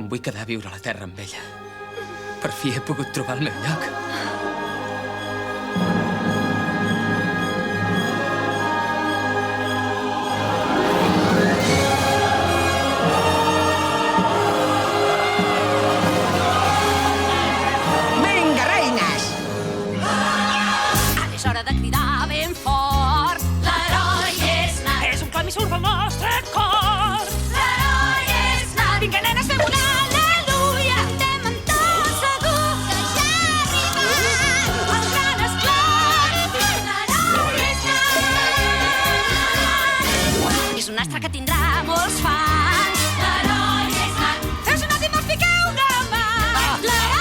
Em vull quedar a viure a la Terra amb ella. Per fi he pogut trobar el meu lloc. Vinga, reines! Ara és hora de cridar ben fort. L'heroi és nat. És un clam i surt del nostre cor. L'heroi és nat. Vinga, nenes, fem una al·leluia. Estem en tot segur que ja ha arribat el gran esclat. L'heroi és nat. És un astre que tindrà molts fans. L'heroi és nat. Fes una i no fiqueu una mà. L'heroi